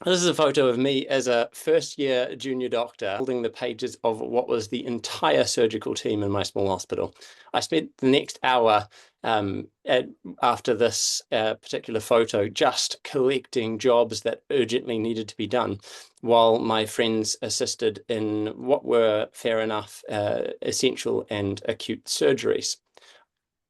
This is a photo of me as a first-year junior doctor holding the pages of what was the entire surgical team in my small hospital. I spent the next hour after this particular photo just collecting jobs that urgently needed to be done, while my friends assisted in what were, fair enough, essential and acute surgeries.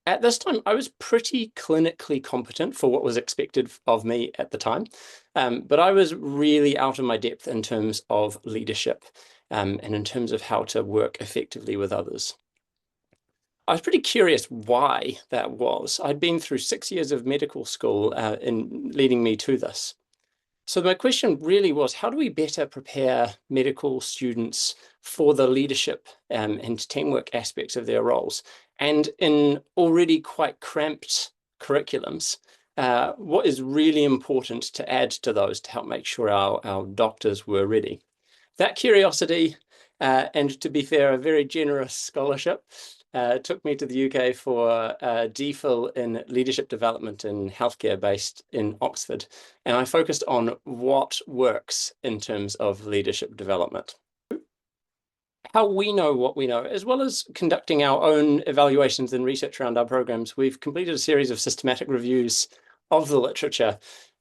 At this time, I was pretty clinically competent for what was expected of me at the time, but I was really out of my depth in terms of leadership and in terms of how to work effectively with others. I was pretty curious why that was. I'd been through 6 years of medical school in leading me to this. So my question really was, how do we better prepare medical students for the leadership and teamwork aspects of their roles? And in already quite cramped curriculums, what is really important to add to those to help make sure our doctors were ready? That curiosity, and to be fair, a very generous scholarship, took me to the UK for a DPhil in leadership development in healthcare based in Oxford. And I focused on what works in terms of leadership development. How we know what we know, as well as conducting our own evaluations and research around our programs, we've completed a series of systematic reviews of the literature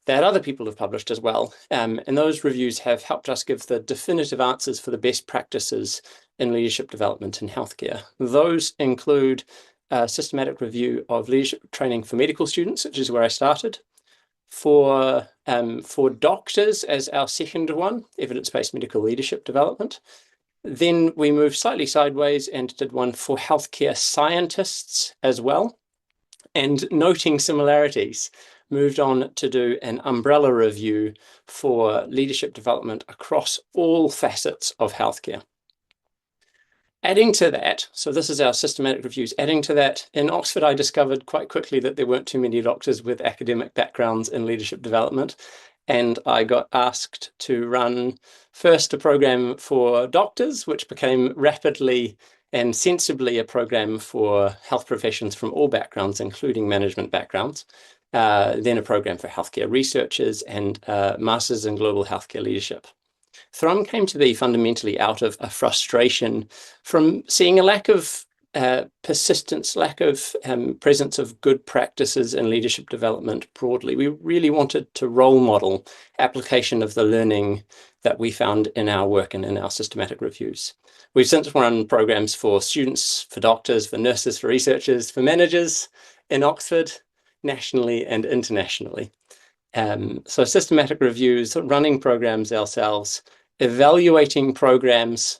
that other people have published as well. And those reviews have helped us give the definitive answers for the best practices in leadership development in healthcare. Those include a systematic review of leadership training for medical students, which is where I started. For doctors as our second one, evidence-based medical leadership development. Then we moved slightly sideways and did one for healthcare scientists as well. And noting similarities, moved on to do an umbrella review for leadership development across all facets of healthcare. Adding to that, so this is our systematic reviews, adding to that, in Oxford I discovered quite quickly that there weren't too many doctors with academic backgrounds in leadership development, and I got asked to run first a program for doctors, which became rapidly and sensibly a program for health professions from all backgrounds, including management backgrounds, then a program for healthcare researchers, and a Masters in Global Healthcare Leadership. Thrum came to be fundamentally out of a frustration from seeing a lack of persistence, lack of presence of good practices in leadership development broadly. We really wanted to role model application of the learning that we found in our work and in our systematic reviews. We've since run programs for students, for doctors, for nurses, for researchers, for managers in Oxford, nationally and internationally. So systematic reviews, running programs ourselves, evaluating programs,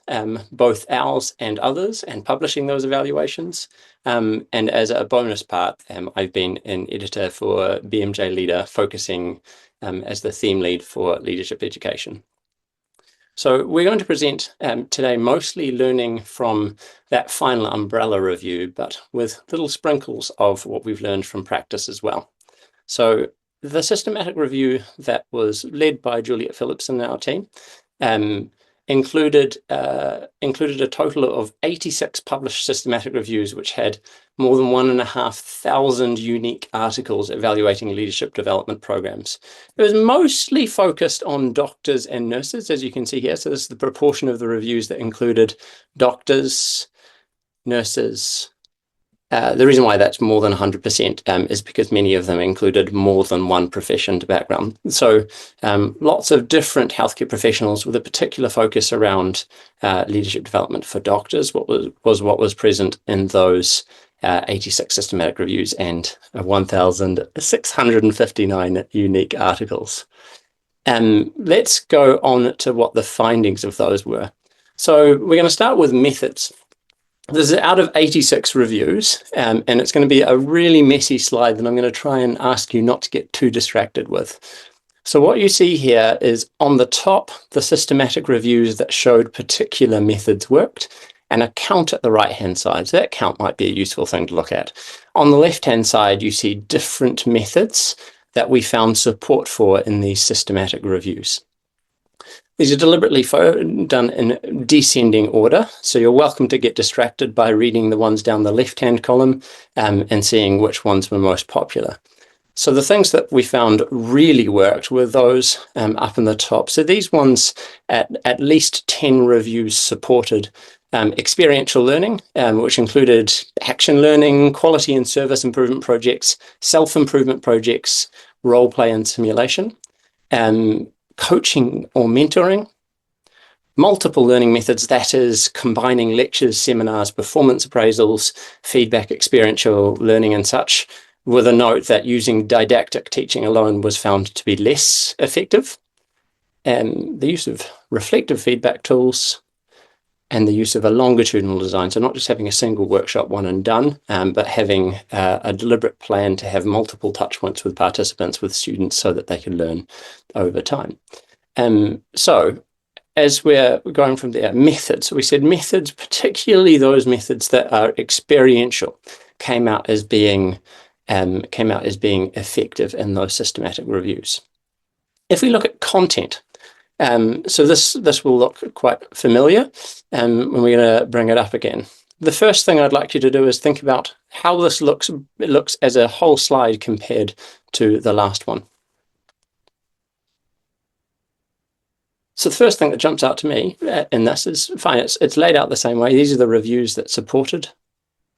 both ours and others, and publishing those evaluations. And as a bonus part, I've been an editor for BMJ Leader, focusing as the theme lead for leadership education. So we're going to present today mostly learning from that final umbrella review, but with little sprinkles of what we've learned from practice as well. So the systematic review that was led by Juliet Phillips and our team included a total of 86 published systematic reviews, which had more than 1,500 unique articles evaluating leadership development programs. It was mostly focused on doctors and nurses, as you can see here. So this is the proportion of the reviews that included doctors, nurses. The reason why that's more than 100% is because many of them included more than one profession background. So lots of different healthcare professionals with a particular focus around leadership development for doctors, what was present in those 86 systematic reviews and 1,659 unique articles. Let's go on to what the findings of those were. So we're going to start with methods. This is out of 86 reviews, and it's going to be a really messy slide that I'm going to try and ask you not to get too distracted with. So what you see here is on the top, the systematic reviews that showed particular methods worked, and a count at the right-hand side. So that count might be a useful thing to look at. On the left-hand side, you see different methods that we found support for in these systematic reviews. These are deliberately done in descending order, so you're welcome to get distracted by reading the ones down the left-hand column and seeing which ones were most popular. So the things that we found really worked were those up in the top. So these ones at least 10 reviews supported experiential learning, which included action learning, quality and service improvement projects, self-improvement projects, role play and simulation, coaching or mentoring, multiple learning methods, that is combining lectures, seminars, performance appraisals, feedback, experiential learning and such, with a note that using didactic teaching alone was found to be less effective. And the use of reflective feedback tools and the use of a longitudinal design. So not just having a single workshop one and done, but having a deliberate plan to have multiple touch points with participants, with students, so that they can learn over time. So as we're going from there, methods, we said methods, particularly those methods that are experiential, came out as being effective in those systematic reviews. If we look at content, so this will look quite familiar, and we're going to bring it up again. The first thing I'd like you to do is think about how this looks. It looks as a whole slide compared to the last one. So the first thing that jumps out to me in this is fine. It's laid out the same way. These are the reviews that supported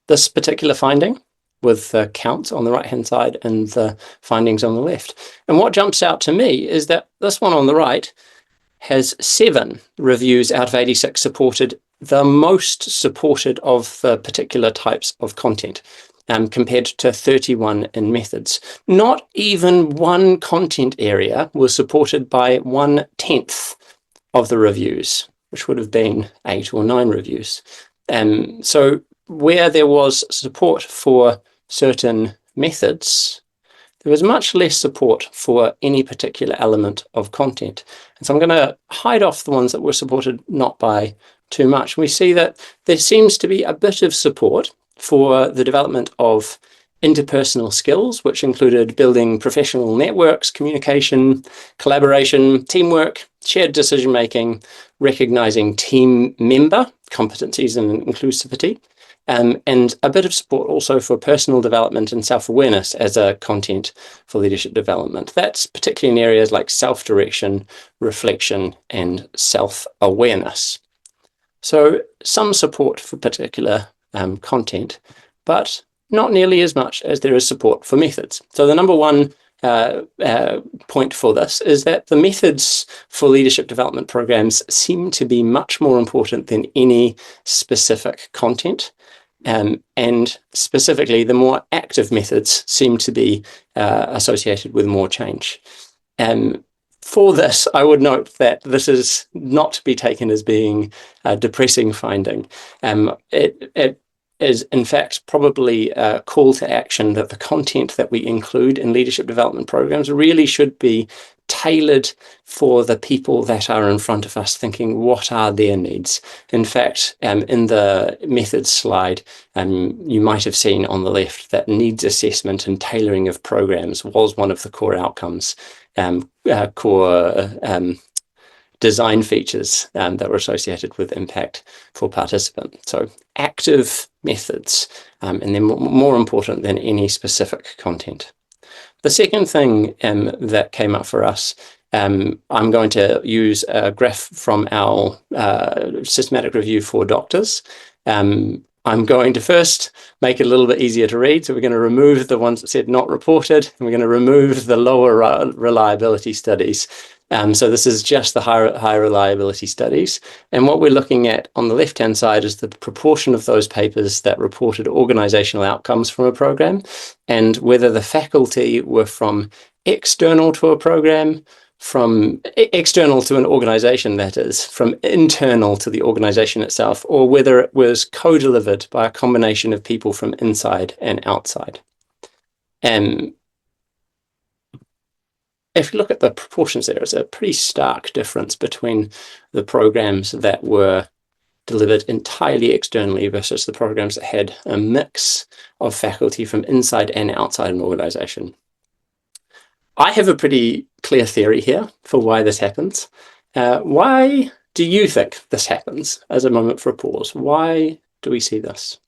this particular finding, with the counts on the right-hand side and the findings on the left. And what jumps out to me is that this one on the right has 7 reviews out of 86 supported the most supported of the particular types of content, compared to 31 in methods. Not even one content area was supported by 1/10 of the reviews, which would have been 8 or 9 reviews. So where there was support for certain methods, there was much less support for any particular element of content. And so I'm going to hide off the ones that were supported not by too much. We see that there seems to be a bit of support for the development of interpersonal skills, which included building professional networks, communication, collaboration, teamwork, shared decision-making, recognizing team member competencies and inclusivity, and a bit of support also for personal development and self-awareness as a content for leadership development. That's particularly in areas like self-direction, reflection, and self-awareness. So some support for particular content, but not nearly as much as there is support for methods. So the number one point for this is that the methods for leadership development programs seem to be much more important than any specific content. And specifically, the more active methods seem to be associated with more change. For this, I would note that this is not to be taken as being a depressing finding. It is, in fact, probably a call to action that the content that we include in leadership development programs really should be tailored for the people that are in front of us, thinking what are their needs. In fact, in the methods slide, you might have seen on the left that needs assessment and tailoring of programs was one of the core outcomes, core design features that were associated with impact for participants. So active methods, and they're more important than any specific content. The second thing that came up for us, I'm going to use a graph from our systematic review for doctors. I'm going to first make it a little bit easier to read. So we're going to remove the ones that said not reported, and we're going to remove the lower reliability studies. So this is just the high reliability studies. And what we're looking at on the left-hand side is the proportion of those papers that reported organizational outcomes from a program, and whether the faculty were from external to a program, from external to an organization, that is, from internal to the organization itself, or whether it was co-delivered by a combination of people from inside and outside. If you look at the proportions, there is a pretty stark difference between the programs that were delivered entirely externally versus the programs that had a mix of faculty from inside and outside an organization. I have a pretty clear theory here for why this happens. Why do you think this happens? As a moment for a pause, why do we see this?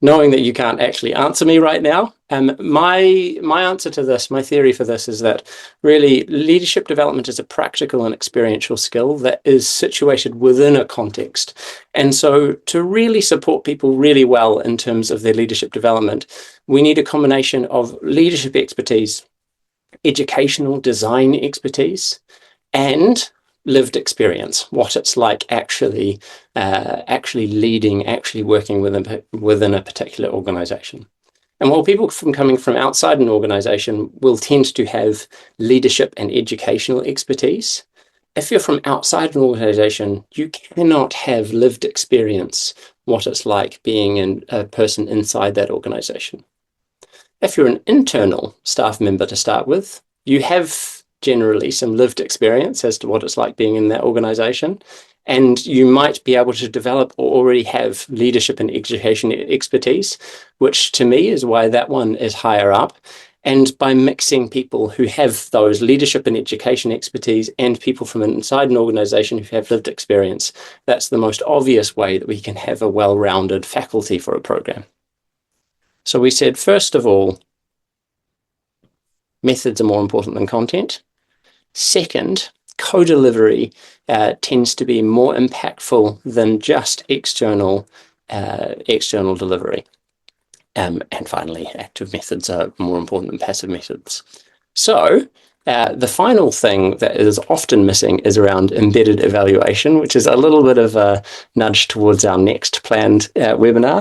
knowing that you can't actually answer me right now, my answer to this, my theory for this is that really leadership development is a practical and experiential skill that is situated within a context. And so to really support people really well in terms of their leadership development, we need a combination of leadership expertise, educational design expertise, and lived experience, what it's like actually leading, actually working within a particular organization. And while people coming from outside an organization will tend to have leadership and educational expertise, if you're from outside an organization, you cannot have lived experience, what it's like being a person inside that organization. If you're an internal staff member to start with, you have generally some lived experience as to what it's like being in that organization, and you might be able to develop or already have leadership and education expertise, which to me is why that one is higher up. And by mixing people who have those leadership and education expertise and people from inside an organization who have lived experience, that's the most obvious way that we can have a well-rounded faculty for a program. So we said, first of all, methods are more important than content. Second, co-delivery tends to be more impactful than just external delivery. And finally, active methods are more important than passive methods. So the final thing that is often missing is around embedded evaluation, which is a little bit of a nudge towards our next planned webinar.